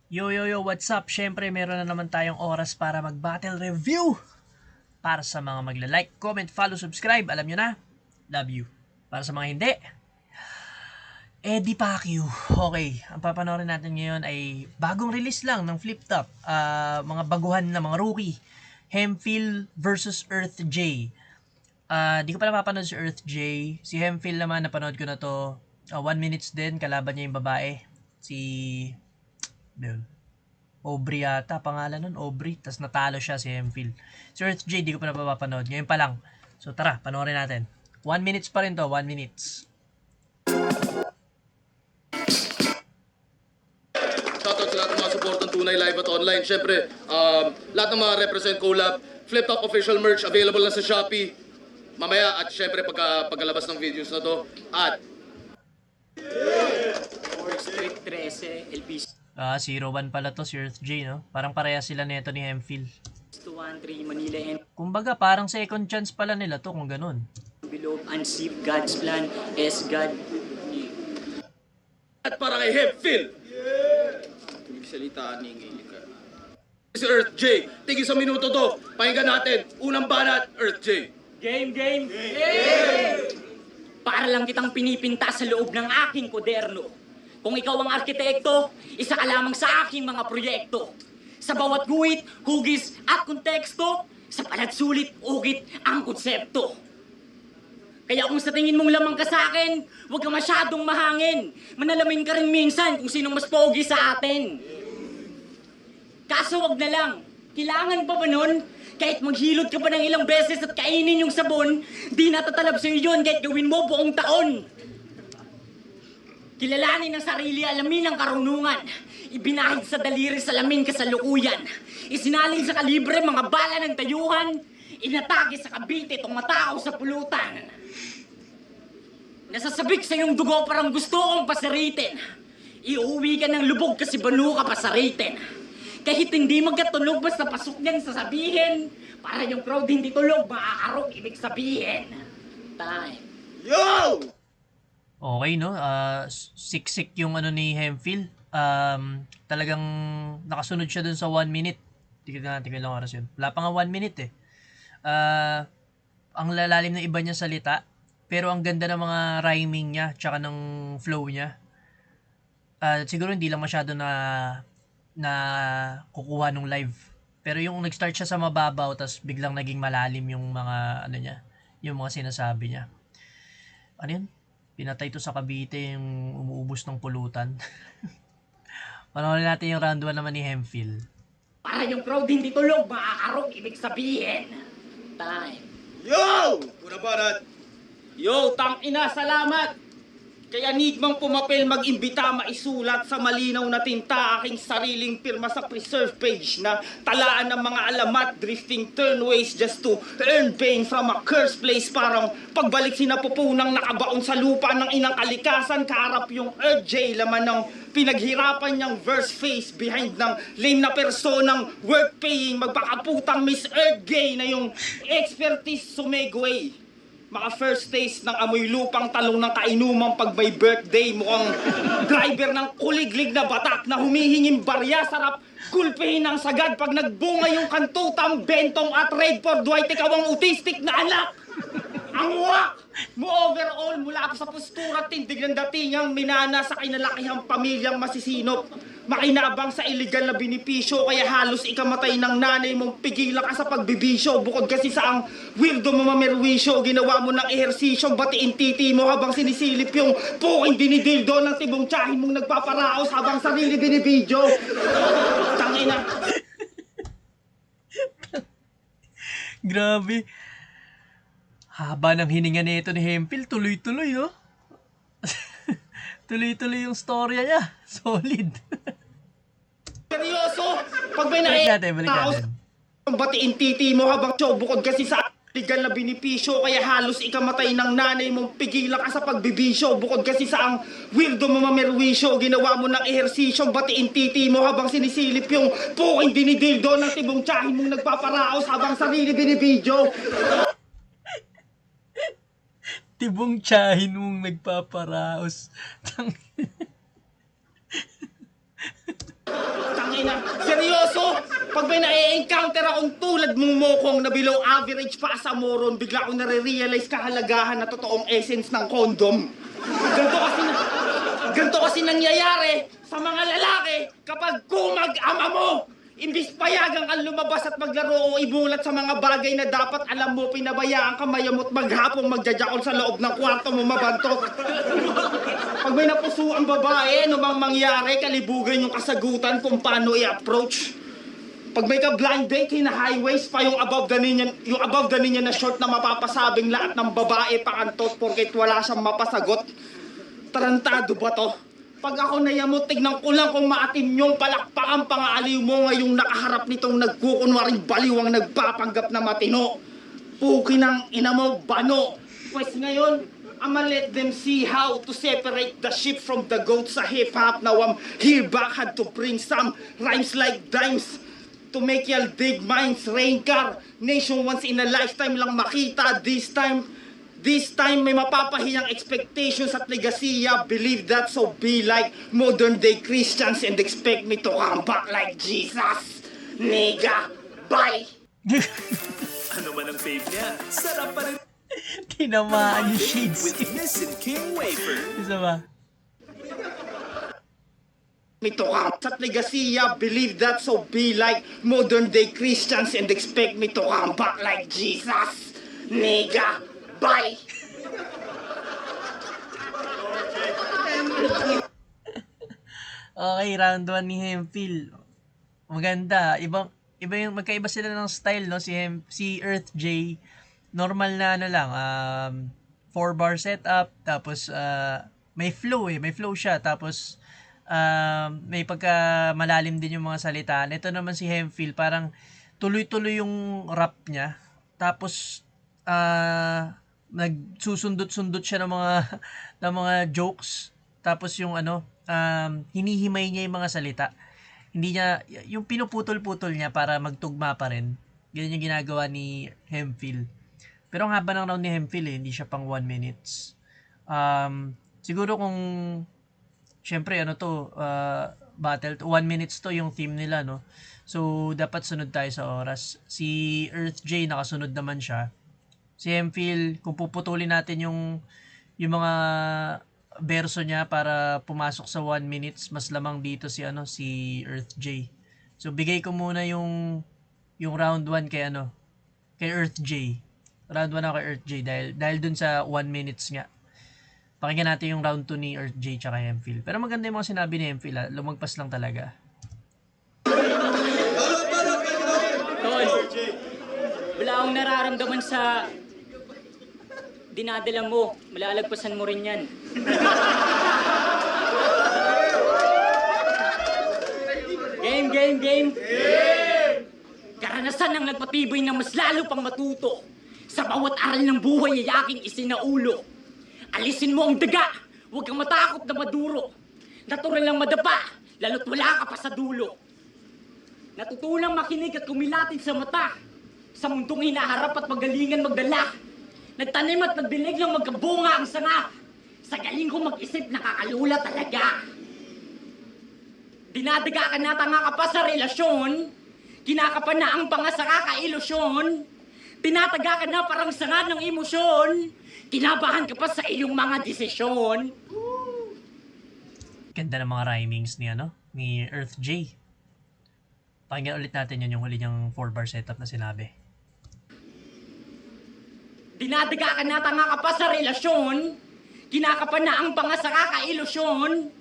Yo, what's up? Syempre, meron na naman tayong oras para mag-battle review. Para sa mga magla-like, comment, follow, subscribe, alam nyo na, love you. Para sa mga hindi, Eddie Pacquiao. Okay, ang papanoorin natin ngayon ay bagong release lang ng Flip Top. Mga baguhan na mga rookie. Hemphill versus Earth J. Di ko pa napapanood si Earth J. Si Hemphill naman, napanood ko na to. 1 minutes din, kalaban niya yung babae. Si... Yun. Aubrey yata, pangalan nun, Aubrey. Tapos natalo siya si Hemphill. Si Earth J, di ko pa napapanood. Ngayon pa lang. So tara, panoorin natin. 1 minutes pa rin to, 1 minutes. Shoutout sa lahat ng mga support ng Tunay Live at online. Siyempre, lahat ng mga represent collab, Flip Top official merch available na sa Shopee. Mamaya at siyempre pagkalabas ng videos na to. At Street 13, LPC 0-1 pala to si Earth J, no? Parang pareha sila nito ni Hemphill. 213 Manila and Kumbaga, parang second chance pala nila to kung ganun. below unsip God's plan as God. at para kay Hemphill. Salita ni ka. Si Earth J. Tigil sa minuto to. Pakinggan natin. Unang banat, Earth J. Game! Para lang kitang pinipinta sa loob ng aking kuderno. Kung ikaw ang arkitekto, isa ka lamang sa aking mga proyekto. Sa bawat guhit, hugis at konteksto, sa palat sulit, ugit ang konsepto. Kaya kung sa tingin mong lamang ka sa akin, huwag ka masyadong mahangin. Manalamin ka rin minsan kung sinong mas pogi sa atin. Kaso wag na lang, kailangan pa ba nun? Kahit maghilot ka pa ng ilang beses at kainin yung sabon, di natatalab sa'yo yun kahit gawin mo buong taon. Kilalanin ang sarili, alamin ang karunungan. Ibinahid sa daliri, salamin kasalukuyan. Isinalin sa kalibre, mga bala ng tayuhan. Inatake sa Cavite, itong matao sa pulutan. Nasasabik sa iyong dugo, parang gusto kong pasaritin. Iuwi ka ng lubog kasi banu ka pasaritin. Kahit hindi magkatulog, basta pasok niyang sasabihin. Para yung crowd hindi tulog, maaarog ibig sabihin. Time. Yo! Okay, no? Siksik yung ano ni Hemphill. Talagang nakasunod siya dun sa 1 minute. Tignan natin kailang oras yun. Wala pa nga 1 minute eh. Ang lalalim na iba niya salita. Pero ang ganda ng mga rhyming niya, tsaka ng flow niya. Siguro hindi lang masyado na kukuha nung live. Pero yung nag-start siya sa mababaw, tapos biglang naging malalim yung mga, ano niya, yung mga sinasabi niya. Ano yun? Pinatay to sa Cavite, yung umuubos ng pulutan. Panoorin natin yung round 1 naman ni Hemphill. Para yung crowd hindi tulog, maaarog ibig sabihin. Time. Yo! Una banat. Yo, tang ina, salamat! Kaya nigmang pumapel mag-imbita maisulat sa malinaw na tinta aking sariling pirma sa preserve page na talaan ng mga alamat, drifting turnways just to earn pain from a cursed place. Parang pagbalik sinapupunang nakabaon sa lupa ng inang kalikasan, kaharap yung Earth J, laman ng pinaghirapan niyang verse face behind ng lame na personang worth paying, magpakaputang Miss Earth Gay na yung expertise sumegway. Mga first taste ng amoy lupang talong ng kainumang pag may birthday. Mukhang driver ng kuliglig na batak na humihinging barya. Sarap kulpihin ng sagad pag nagbunga yung kantutang bentong at Redford Dwight. Ikaw ang autistic na anak. Ang wak mo overall mula sa postura at tindig ng datingang minana sa kinalakihang pamilyang masisinop. Makinabang sa iligal na binipisyo kaya halos ikamatay ng nanay mong pigilan ka sa pagbibisyo. Bukod kasi sa ang weirdo mo mamerwisyo, ginawa mo ng ehersisyo, batiin titi mo habang sinisilip yung puking dinidildo ng tibong tsahin mong nagpaparaos habang sarili binibidyo. Tangina. Grabe. Haba ng hininga nito ni Hemphill, tuloy-tuloy, no? Tuloy-tuloy yung storya niya. Solid. Seryoso? Pag may Balik natin. batiin titi mo habang show, bukod kasi sa legal na binipisyo kaya halos ikamatay ng nanay mong pigilan ka sa pagbibisyo. Bukod kasi sa ang weirdo mo mamerwisyo, ginawa mo ng ehersisyo, batiin titi mo habang sinisilip yung puking dinidildo ng tibong tsahin mong nagpaparaos habang sarili binibidyo. Tibong tsahin mong nagpaparaos. ina. Seryoso? Pag may na-encounter akong tulad mong mokong na below average pa sa moron, bigla ko nare-realize kahalagahan na totoong essence ng condom. Ganto kasi nangyayari sa mga lalaki kapag kumag-ama mo. Imbis payagang kang lumabas at maglaro o ibulat sa mga bagay na dapat alam mo, pinabayaan ka mayamot maghapong magjajakol sa loob ng kwarto mo mabantot. Pag may napuso ang babae, ano bang mangyari, kalibugan yung kasagutan kung paano i-approach. Pag may ka-blind date, hina-highways pa yung above the niya na short na mapapasabing lahat ng babae pakantot porket wala siyang mapasagot. Tarantado ba to? Pag ako nayamot, tignan ko lang kung maatim yung palakpakan pangaaliw mo ngayong nakaharap nitong nagkukunwaring baliwang nagpapanggap na matino. Puki ng ina mo, bano. Pues ngayon, I'ma let them see how to separate the sheep from the goats sa hip-hop. Now I'm here back, had to bring some rhymes like dimes to make y'all dig minds. Rain car, nation once in a lifetime lang makita. This time may mapapahiyang expectations at legasiya. Believe that, so be like modern day Christians and expect me to come back like Jesus. Nigga, bye! Ano man ang fave niya, sarap pa rin Tinamaan yung shades. with Nissin King Wafer. Isa ba? Me to come at legasiya. Believe that, so be like modern day Christians and expect me to come back like Jesus. Nigga, bye! Okay, round 1 ni Hemphill. Maganda. Iba yung magkaiba sila ng style, no? Si Earth J, normal na ano lang, 4-bar setup, tapos may flow may flow siya, tapos may pagka malalim din yung mga salita. Ito naman si Hemphill, parang tuloy-tuloy yung rap niya, tapos nagsusundot-sundot siya ng mga ng mga jokes, tapos yung hinihimay niya yung mga salita. Hindi niya, yung pinuputol-putol niya para magtugma pa rin. Ganyan yung ginagawa ni Hemphill. Pero ang haba ng round ni Hemphill hindi siya pang 1 minutes. Siguro kung, syempre battle, 1 minutes to yung theme nila, no? So, dapat sunod tayo sa oras. Si Earth J, nakasunod naman siya. Si Hemphill, kung puputulin natin yung mga verso niya para pumasok sa 1 minutes, mas lamang dito si Earth J. So bigay ko muna yung round 1 kay Earth J. Round 1 ako kay Earth J dahil dun sa 1 minutes nga. Pakinggan natin yung round 2 ni Earth J tsaka Hemphill. Pero maganda yung mga sinabi ni Hemphill, lumagpas lang talaga. Tol, wala akong nararamdaman sa dinadala mo. Malalagpasan mo rin yan. Game! Karanasan ang nagpatibay na mas lalo pang matuto. Sa bawat aral ng buhay ay aking isinaulo. Alisin mo ang daga, huwag kang matakot na maduro. Natural lang madapa, lalo't wala ka pa sa dulo. Natutulang makinig at kumilatin sa mata. Sa mundong hinaharap at magalingan magdala. Nagtanim at nagdilig lang magkabunga ang sanga. Sa galing ko mag-isip, nakakalula talaga. Dinadaga ka na, tanga ka pa sa relasyon. Kinakapan na ang pangasaka ka-ilusyon. Tinataga ka na parang sanga ng emosyon. Kinabahan ka pa sa iyong mga desisyon. Ganda ng mga rhymings ni Earth J. Pakinggan ulit natin yung huli niyang 4-bar setup na sinabi. Dinadaga ka na, tanga ka pa sa relasyon. Kinakapan na ang pangasaka ka-ilusyon.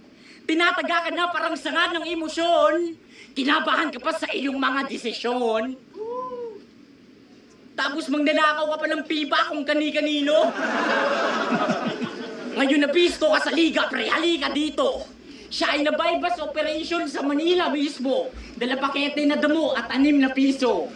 Tinataga ka na parang sanga ng emosyon. Kinabahan ka pa sa iyong mga desisyon. Tapos magnanakaw ka pa ng pipa kung kani-kanino. Ngayon na pisto ka sa liga, pre, halika dito. Siya ay nabaybas operation sa Manila mismo. Dala pakete na damo at 6 na piso.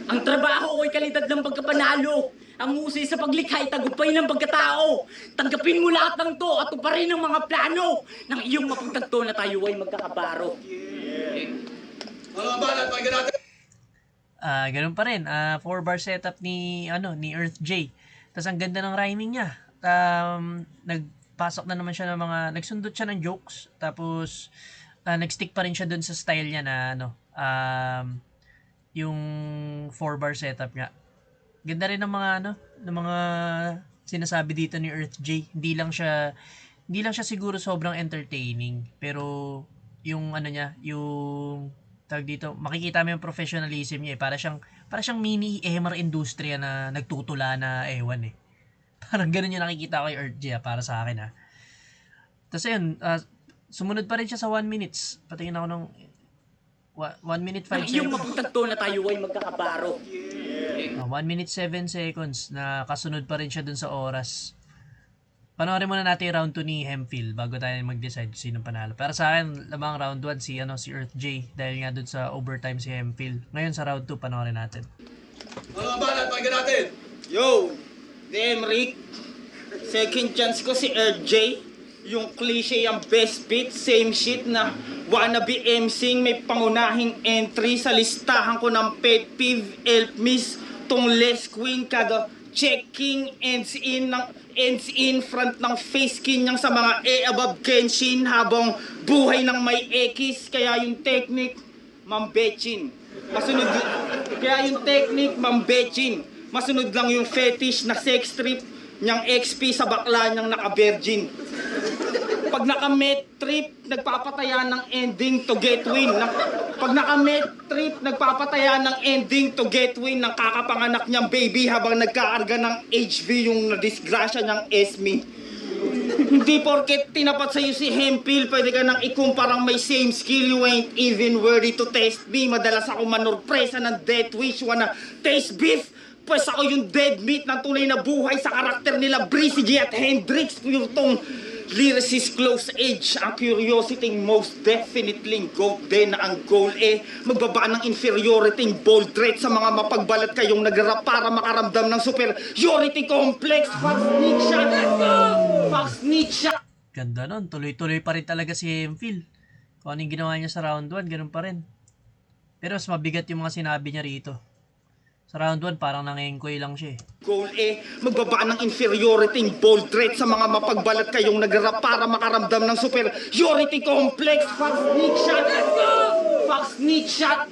Ang trabaho ko'y kalidad ng pagkapanalo. Ang husay sa paglikha ay tagumpay ng pagkatao. Tanggapin mo lahat ng to at tuparin ang mga plano ng iyong mapagtanto na tayo ay magkakabaro. Ganun pa rin. 4-bar setup ni Earth J. Tapos ang ganda ng rhyming niya. nagpasok na naman siya ng mga, nagsundot siya ng jokes, tapos nagstick pa rin siya dun sa style niya na ano, yung 4-bar setup niya. Ganda rin ng mga ano, ng mga sinasabi dito ni Earth J. Hindi lang siya siguro sobrang entertaining, pero yung ano niya, yung tawag dito, makikita mo yung professionalism niya eh. Para siyang mini EMR Industria na nagtutula na ewan eh. Parang ganun yung nakikita ko kay Earth J para sa akin ha. Tapos ayun, sumunod pa rin siya sa 1 minutes. Patingin ako ng 1 minute 5 Yung seconds. mapagtanto na tayo ay magkakabaro. 1 minute 7 seconds na kasunod pa rin siya dun sa oras. Panoorin muna natin yung round 2 ni Hemphill bago tayo mag-decide kung sinong panalo. Para sa akin, lamang round 1 si Earth J dahil nga dun sa overtime si Hemphill. Ngayon sa round 2, panoorin natin. Mga banat, pakinggan natin. Yo, Demrick. Second chance ko si RJ. Yung cliche ang best beat, same shit na wannabe MCing may pangunahing entry sa listahan ko ng pet peeve, elf miss, tong Les Queen kada checking ends in front ng face skin niyang sa mga above Genshin habang buhay ng may X kaya yung technique mambetchin. Masunod lang yung fetish na sex trip niyang XP sa bakla niyang naka-virgin. Pag naka-met trip, nagpapataya ng ending to get win. Pag naka-met trip, nagpapataya ng ending to get win ng kakapanganak niyang baby habang nagkaarga ng HV yung nadisgrasya niyang Esme. Hindi porket tinapat sa'yo si Hemphill, pwede ka nang ikumparang may same skill. You ain't even worthy to test me. Madalas ako manurpresa ng death wish. Wanna taste beef? Pues ako yung dead meat ng tunay na buhay sa karakter nila Breezy G at Hendrix. Yung tong lyricist close age. Ang curiosity most definitely goat din na ang goal magbaba ng inferiority bold threat sa mga mapagbalat kayong nagrarap para makaramdam ng superiority complex. Fuck snitch shot. Ganda nun, tuloy-tuloy pa rin talaga si Hemphill. Kung anong ginawa niya sa round 1, ganun pa rin. Pero mas mabigat yung mga sinabi niya rito. Sa round 1, parang nangengkoy lang siya eh. Goal magbaba ng inferiority bold threat sa mga mapagbalat kayong nagrarap para makaramdam ng superiority complex. Fuck snitch shot.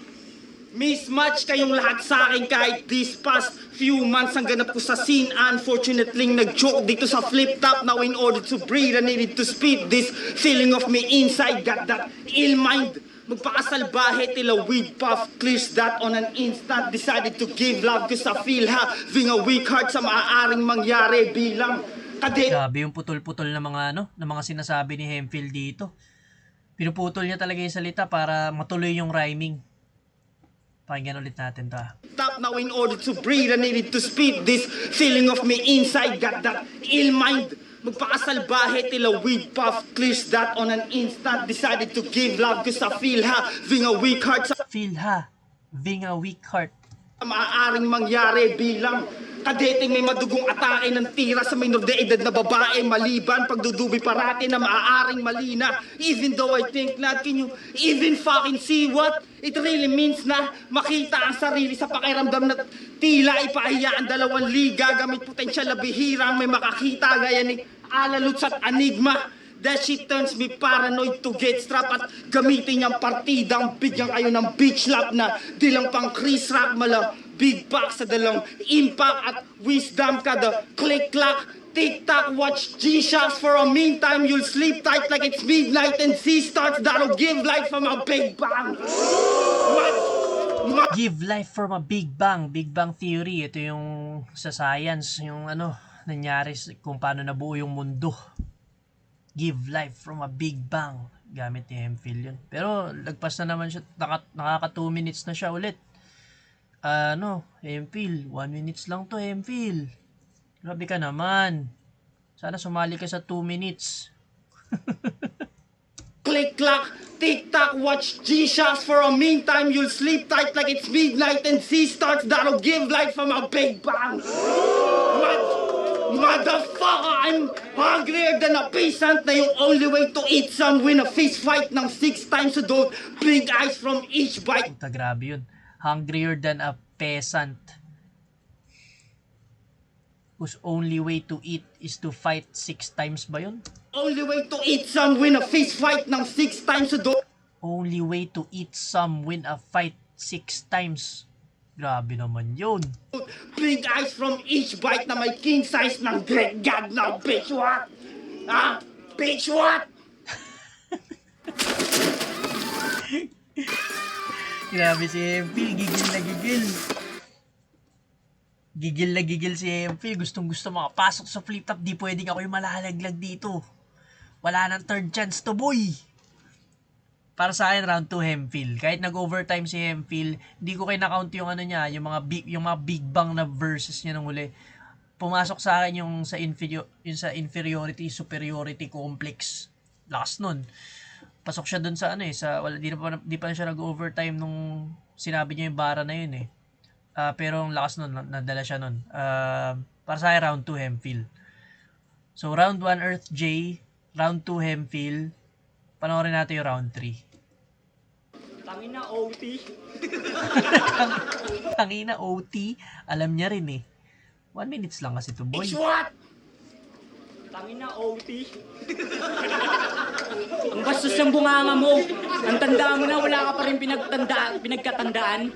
Mismatch kayong lahat sa akin kahit this past few months ang ganap ko sa scene. Unfortunately, nag-joke dito sa flip top. Now in order to breathe, I needed to speed this feeling of me inside. Got that ill mind. Magpakasalbahe till a weed puff clears that on an instant. Decided to give love cause I feel having a weak heart sa maaaring mangyari bilang kadet. Grabe yung putol-putol na mga na mga sinasabi ni Hemphill dito. Pinuputol niya talaga yung salita para matuloy yung rhyming. Pakinggan ulit natin to. Stop now in order to breathe, I needed to speed this feeling of me inside. Got that ill mind. Magpakasalbahe till a weed puff clears that on an instant. Decided to give love cause I feel having a weak heart sa Having a weak heart. maaaring mangyari bilang kadeting may madugong atake ng tira sa minor de edad na babae maliban pagdudubi parati na maaaring malina. Even though I think not, can you even fucking see what it really means na makita ang sarili sa pakiramdam na tila ipahiya ang dalawang liga gamit potensyal na bihirang may makakita gaya ni Alaluts at Enigma. That shit turns me paranoid to get strapped at gamitin niyang partidang bigyan kayo ng beach lap na dilang pang Chris Rock mala big back sa dalang impact at wisdom kada click-clack tick-tock watch G-Shocks for a meantime you'll sleep tight like it's midnight and C starts that'll give life from a big bang. Give life from a Big Bang. Big Bang Theory. Ito yung sa science, yung nangyari kung paano nabuo yung mundo. Give life from a Big Bang. Gamit ni Hemphill yun. Pero lagpas na naman siya. Nakaka 2 minutes na siya ulit. Hemphill. 1 minutes lang to, Hemphill. Grabe ka naman. Sana sumali ka sa 2 minutes. Click-clack, tick-tock, watch G-Shocks for a meantime you'll sleep tight like it's midnight and C starts that'll give life from a big bang. Motherfucker, I'm hungrier than a peasant na yung only way to eat some win a fist fight ng 6 times a don't blink eyes from each bite. Puta, grabe yun. Hungrier than a peasant. Whose only way to eat is to fight 6 times ba yun? Only way to eat some win a fist fight ng 6 times a do. Only way to eat some win a fight 6 times. Grabe naman yun. Big eyes from each bite na may king size ng Great God na bitch what? Ah, bitch what? Grabe si Hempil, gigil na gigil. Gigil na gigil si Hempil. Gustong gusto makapasok sa flip top. Di pwedeng ako yung malalaglag dito. Wala nang third chance to, boy. Para sa akin, round 2 Hempil. Kahit nag-overtime si Hempil, hindi ko kinakount yung ano niya, yung mga big bang na verses niya nung huli. Pumasok sa akin yung sa inferiority, superiority complex. Last nun. Pasok siya dun sa ano di pa siya nag-overtime nung sinabi niya yung bara na yun eh. Pero ang lakas nun, nadala siya nun. Para sa akin, round 2 Hempil. So, round 1 Earth J, round 2 Hempil, panoorin natin yung round 3. Tangina OT. Tangina OT, alam niya rin eh. 1 minutes lang kasi to, boy. Bitch what? Tangina OT. Ang bastos ng bunganga mo. Ang tanda mo na, wala ka pa rin pinagkatandaan.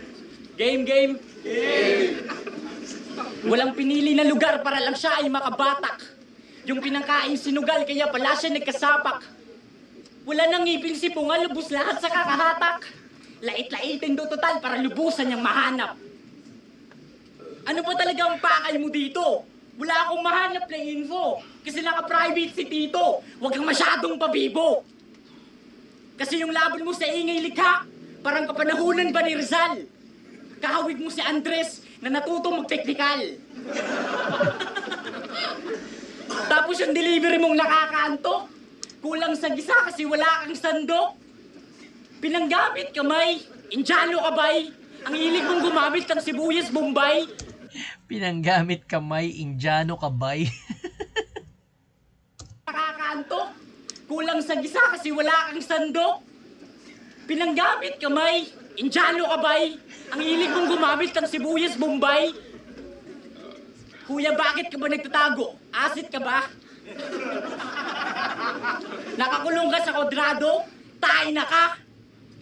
Game. Walang pinili na lugar para lang siya ay makabatak. Yung pinangkain sinugal, kaya pala siya nagkasapak. Wala nang ngipin si Punga, lubos lahat sa kakahatak. Lait-laitin do total para lubusan niyang mahanap. Ano ba talaga ang pakay mo dito? Wala akong mahanap na info. Kasi naka-private si Tito. Huwag kang masyadong pabibo. Kasi yung laban mo sa ingay likha, parang kapanahunan ba ni Rizal? Kahawig mo si Andres na natutong mag-technical. Tapos yung delivery mong nakakaantok, kulang sa gisa kasi wala kang sandok. Pinanggamit kamay, Indiano kabay, ang hilig mong gumamit ng sibuyas Bombay. Pinanggamit kamay, Indiano kabay. Nakakaantok, kulang sa gisa kasi wala kang sandok. Pinanggamit kamay, Indiano kabay, ang hilig mong gumamit ng sibuyas Bombay. Kuya, bakit ka ba nagtatago? Asit ka ba? Nakakulong ka sa kwadrado? Tayo na ka?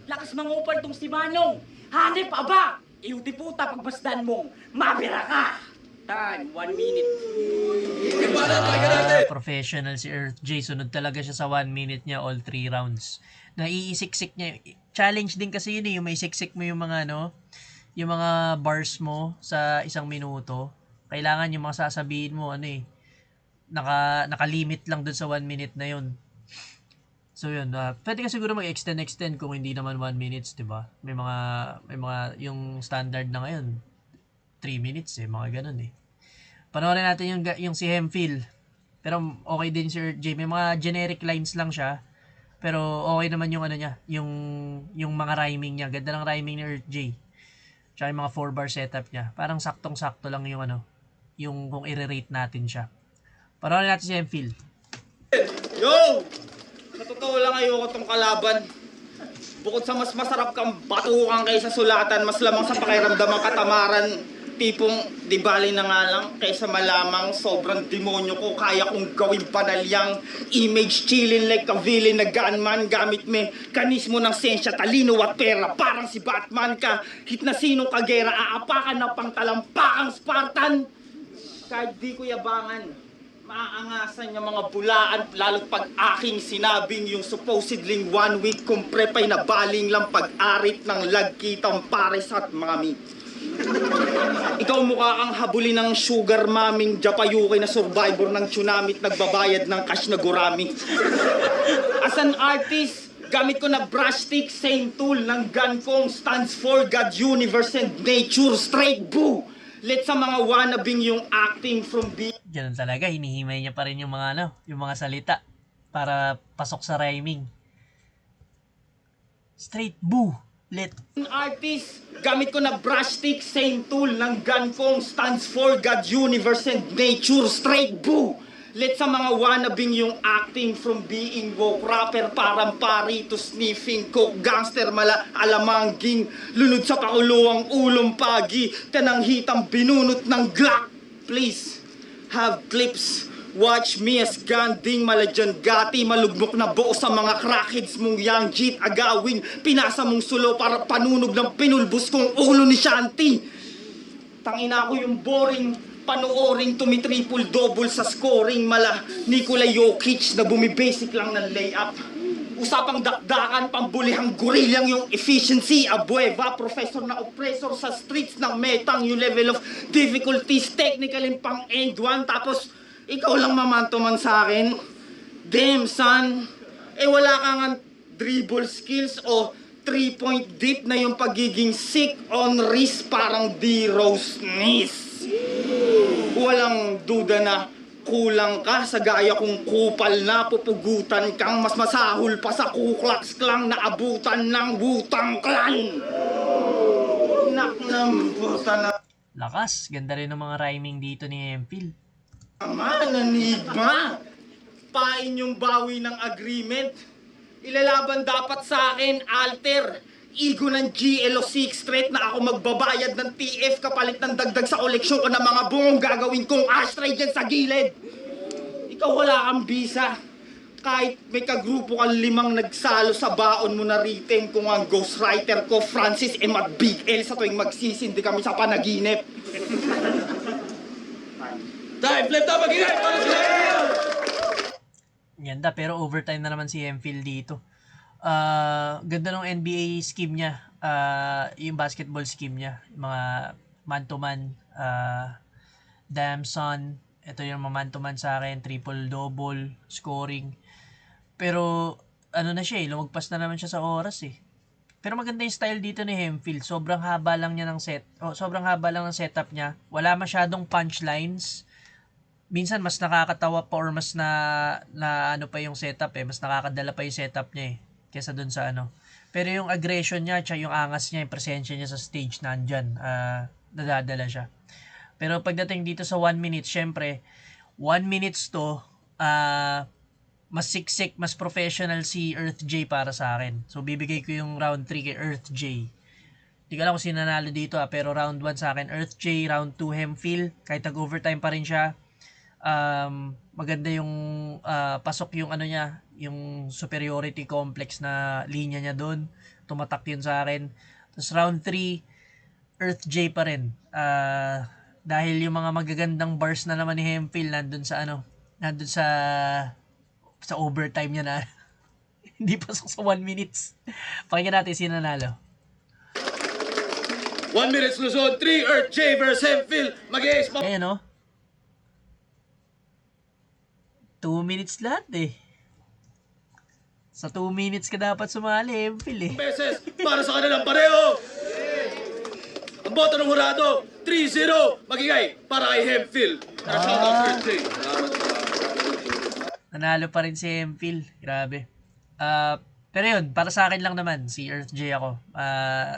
Lakas mangupal tong si Manong. Hanip pa ba? Iuti puta pagbasdan mong mabira ka. Time, 1 minute. Professional si Earth J. Sunod talaga siya sa 1 minute niya all 3 rounds. Naiisiksik niya. Challenge din kasi yun eh. Yung may siksik mo yung mga yung mga bars mo sa 1 minuto. Kailangan yung mga sasabihin mo naka-limit lang dun sa 1 minute na yun. So yun, pwede ka siguro mag-extend kung hindi naman 1 minutes, 'di ba? May mga yung standard na ngayon 3 minutes mga ganun eh. Panoorin natin yung si Hempil. Pero okay din si Earth J. May mga generic lines lang siya. Pero okay naman yung niya, yung mga rhyming niya. Ganda ng rhyming ni Earth J. Tsaka yung mga 4-bar setup niya. Parang saktong-sakto lang yung yung kung i-rate natin siya. Panoorin natin si Hempil. Yo! Sa totoo lang, ayoko tong kalaban. Bukod sa mas masarap kang batukan kaysa sulatan, mas lamang sa pakiramdam ang katamaran. Tipong di bali na nga lang kaysa malamang sobrang demonyo ko. Kaya kong gawin panalyang image chillin like a villain na gunman. Gamit mekanismo ng sensya, talino at pera. Parang si Batman ka. Hit na sinong kagera, aapakan na pang talampakang Spartan. Kahit di ko yabangan, maaangasan yung mga bulaan, lalo't pag aking sinabing yung supposedly 1 week kung prepay na baling lang pag-arit ng lagkitang pares at mami. Ikaw mukha kang habulin ng sugar maming Japayuki na survivor ng tsunami at nagbabayad ng cash na gurami. As an artist, gamit ko na brush stick, same tool ng gun kong stands for God, universe, and nature. Straight boo! Let sa mga wannabing yung acting from Ganun talaga, hinihimay niya pa rin yung mga yung mga salita para pasok sa rhyming. Straight boo. Let artist, gamit ko na brush stick, same tool ng gun kong stands for God, universe, and nature. Straight boo! Let sa mga wannabing yung acting from being woke, rapper parang pari to sniffing coke, gangster mala alamangging, lunod sa pakuluang ulong pagi, tananghitang binunot ng Glock. Please, have clips. Watch me as Ganding Maladyangati, malugmok na buo sa mga crackheads mong young jeet agawin. Pinasa mong sulo para panunog ng pinulbos kong ulo ni Shanti. Tangina ko yung boring panooring tumi-triple-double sa scoring mala Nikola Jokic na bumibasic lang ng layup. Usapang dakdakan, pambulihang gorilyang yung efficiency, abueva, professor na oppressor sa streets ng metang, yung level of difficulties, technical and pang end one, tapos ikaw lang mamantuman sa akin. Damn, son. Wala ka nga dribble skills o 3-point deep na yung pagiging sick on wrist parang D-Rose Smith. Walang duda na kulang ka sa gaya kong kupal na pupugutan kang mas masahol pa sa Ku Klux Klan na abutan ng Wu-Tang Clan. Naknambutan na. Lakas, ganda rin ng mga rhyming dito ni Hemphill. Nanigma! Pain yung bawi ng agreement. Ilalaban dapat sa akin, alter. Ego ng GLO 6 straight na ako magbabayad ng TF kapalit ng dagdag sa koleksyon ko ng mga bungong gagawin kong ashtray dyan sa gilid. Ikaw wala kang bisa. Kahit may kagrupo kang 5 nagsalo sa baon mo na written kung ang ghostwriter ko, Francis M. at Big L sa tuwing magsisindi kami sa panaginip. Time, flip top, mag-ingay! Ganda, pero overtime na naman si Hemphill dito. Ganda ng NBA scheme niya. Yung basketball scheme niya. Yung mga man-to-man. Damn son. Ito yung mga man-to-man sa akin. Triple-double. Scoring. Pero ano na siya lumagpas na naman siya sa oras eh. Pero maganda yung style dito ni Hemphill. Sobrang haba lang niya ng sobrang haba lang ng setup niya. Wala masyadong punchlines. Minsan mas nakakatawa pa or mas na ano pa yung setup eh. Mas nakakadala pa yung setup niya eh. Kesa dun sa ano. Pero yung aggression niya, tsaka yung angas niya, yung presensya niya sa stage nandyan. Nadadala siya. Pero pagdating dito sa 1 minute, syempre, 1 minutes to, mas siksik, mas professional si Earth J para sa akin. So, bibigay ko yung round 3 kay Earth J. Hindi ko alam kung sino nanalo dito pero round 1 sa akin, Earth J, round 2, Hemphill. Kahit nag-overtime pa rin siya. Maganda yung pasok yung ano niya, yung superiority complex na linya niya doon. Tumatak yun sa akin. Tapos round 3, Earth J pa rin. Dahil yung mga magagandang bars na naman ni Hemphill nandun sa overtime niya na hindi pasok sa 1 minutes. Pakinggan natin sino nanalo. 1 minute Luzon, 3 Earth J versus Hemphill. Mag-i-ace pa. Ayan o. 2 minutes lahat eh. Sa 2 minutes ka dapat sumali, Hemphill eh. Beses para sa kanilang pareho. Ang boto ng hurado, 3-0. Mag-ingay para kay Hemphill. Shoutout Earth J. Nanalo pa rin si Hemphill. Grabe. Pero yun, para sa akin lang naman, si Earth J ako.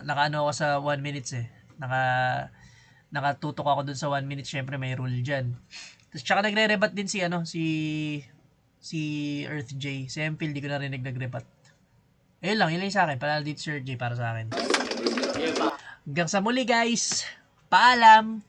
Nakaano ako sa 1 minutes eh. Nakatutok ako dun sa 1 minute. Syempre may rule dyan. Tapos tsaka nagre-rebat din si Earth J. Si Hemphill, di ko narinig nag-rebat. Yun lang yung sa akin. Panalo dito si Earth J para sa akin. Hanggang sa muli guys. Paalam!